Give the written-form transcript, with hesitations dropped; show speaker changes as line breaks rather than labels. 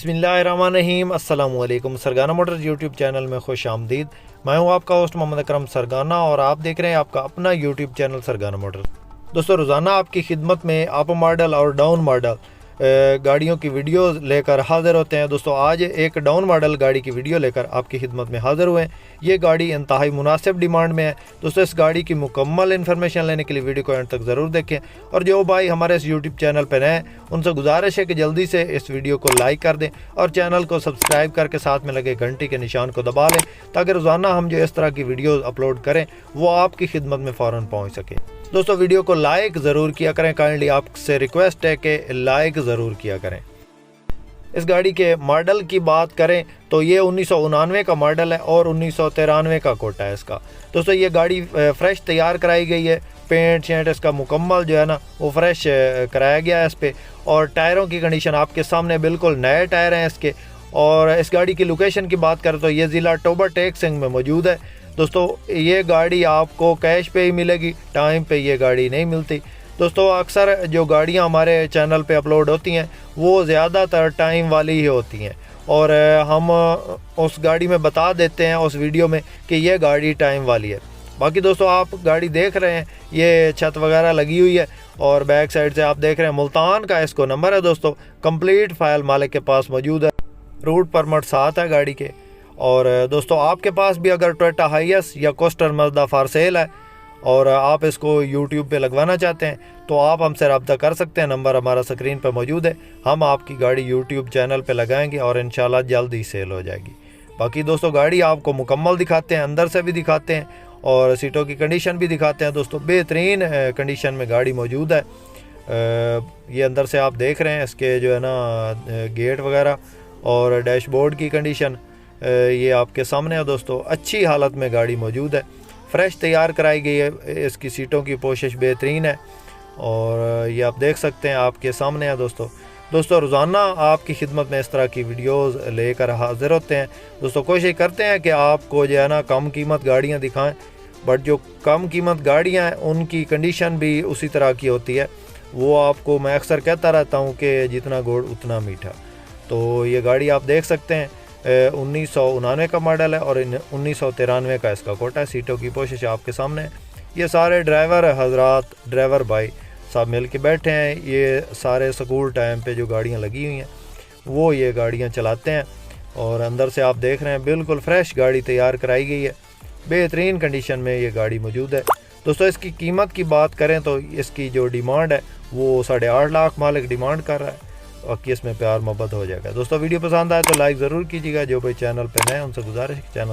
बिस्मिल्लाहिर्रहमानिर्रहीम। अस्सलामुअलैकुम। सरगाना Motors YouTube channel में खुश आमदीद। मैं हूं आपका होस्ट मोहम्मद अकरम सरगाना और आप देख रहे हैं आपका अपना यूट्यूब चैनल सरगाना मोटर्स। दोस्तों, रोज़ाना आपकी खिदमत में अप मॉडल और डाउन मॉडल गाड़ियों की वीडियो लेकर हाज़िर होते हैं। दोस्तों, आज एक डाउन मॉडल गाड़ी की वीडियो लेकर आपकी खिदमत में हाज़िर हुए हैं। ये गाड़ी इंतहाई मुनासिब डिमांड में है। दोस्तों, इस गाड़ी की मुकम्मल इन्फॉर्मेशन लेने के लिए वीडियो को एंड तक ज़रूर देखें। और जो भाई हमारे इस यूट्यूब चैनल पर नए हैं उनसे गुजारिश है कि जल्दी से इस वीडियो को लाइक कर दें और चैनल को सब्सक्राइब करके साथ में लगे घंटी के निशान को दबा लें, ताकि रोज़ाना हम जो इस तरह की वीडियो अपलोड करें वो आपकी खिदमत में फ़ौरन पहुँच सके। दोस्तों, वीडियो को लाइक ज़रूर किया करें। काइंडली आपसे रिक्वेस्ट है कि लाइक ज़रूर किया करें। इस गाड़ी के मॉडल की बात करें तो ये 1999 का मॉडल है और 1993 का कोटा है इसका। दोस्तों, ये गाड़ी फ्रेश तैयार कराई गई है। पेंट शेंट इसका मुकम्मल जो है ना वो फ्रेश कराया गया है इस पर। और टायरों की कंडीशन आपके सामने बिल्कुल नए टायर हैं इसके। और इस गाड़ी की लोकेशन की बात करें तो ये ज़िला टोबर टेक सिंह में मौजूद है। दोस्तों, ये गाड़ी आपको कैश पे ही मिलेगी, टाइम पे ये गाड़ी नहीं मिलती। दोस्तों, अक्सर जो गाड़ियां हमारे चैनल पे अपलोड होती हैं वो ज़्यादातर टाइम वाली ही होती हैं और हम उस गाड़ी में बता देते हैं उस वीडियो में कि ये गाड़ी टाइम वाली है। बाकी दोस्तों, आप गाड़ी देख रहे हैं, ये छत वगैरह लगी हुई है और बैक साइड से आप देख रहे हैं मुल्तान का इसको नंबर है। दोस्तों, कंप्लीट फाइल मालिक के पास मौजूद है। रूट परमिट साथ है गाड़ी के। और दोस्तों, आपके पास भी अगर टोयोटा हाइएस या कोस्टर मज़दा फॉर सेल है और आप इसको यूट्यूब पे लगवाना चाहते हैं तो आप हमसे रब्ता कर सकते हैं। नंबर हमारा स्क्रीन पे मौजूद है। हम आपकी गाड़ी यूट्यूब चैनल पे लगाएंगे और इंशाल्लाह जल्द ही सेल हो जाएगी। बाकी दोस्तों, गाड़ी आपको मुकम्मल दिखाते हैं, अंदर से भी दिखाते हैं और सीटों की कंडीशन भी दिखाते हैं। दोस्तों, बेहतरीन कंडीशन में गाड़ी मौजूद है। ये अंदर से आप देख रहे हैं इसके जो है ना गेट वगैरह और डैशबोर्ड की कंडीशन ये आपके सामने है। दोस्तों, अच्छी हालत में गाड़ी मौजूद है, फ्रेश तैयार कराई गई है। इसकी सीटों की पोशिश बेहतरीन है और ये आप देख सकते हैं आपके सामने है। दोस्तों, रोज़ाना आपकी खिदमत में इस तरह की वीडियोस लेकर हाजिर होते हैं। दोस्तों, कोशिश करते हैं कि आपको जो है ना कम कीमत गाड़ियां दिखाएं, बट जो कम कीमत गाड़ियां हैं उनकी कंडीशन भी उसी तरह की होती है। वो आपको मैं अक्सर कहता रहता हूँ कि जितना गुड़ उतना मीठा। तो ये गाड़ी आप देख सकते हैं 1999 का मॉडल है और 1993 का इसका कोटा है। सीटों की पोशिश आपके सामने है। ये सारे ड्राइवर हजरात, ड्राइवर भाई सब मिल के बैठे हैं। ये सारे स्कूल टाइम पे जो गाड़ियां लगी हुई हैं वो ये गाड़ियां चलाते हैं। और अंदर से आप देख रहे हैं बिल्कुल फ्रेश गाड़ी तैयार कराई गई है, बेहतरीन कंडीशन में ये गाड़ी मौजूद है। दोस्तों, इसकी कीमत की बात करें तो इसकी जो डिमांड है वो 8.5 लाख मालिक डिमांड कर रहा है। बाकी इसमें प्यार मोहब्बत हो जाएगा। दोस्तों, वीडियो पसंद आए तो लाइक ज़रूर कीजिएगा। जो भाई चैनल पे नए हैं उनसे गुजारिश है चैनल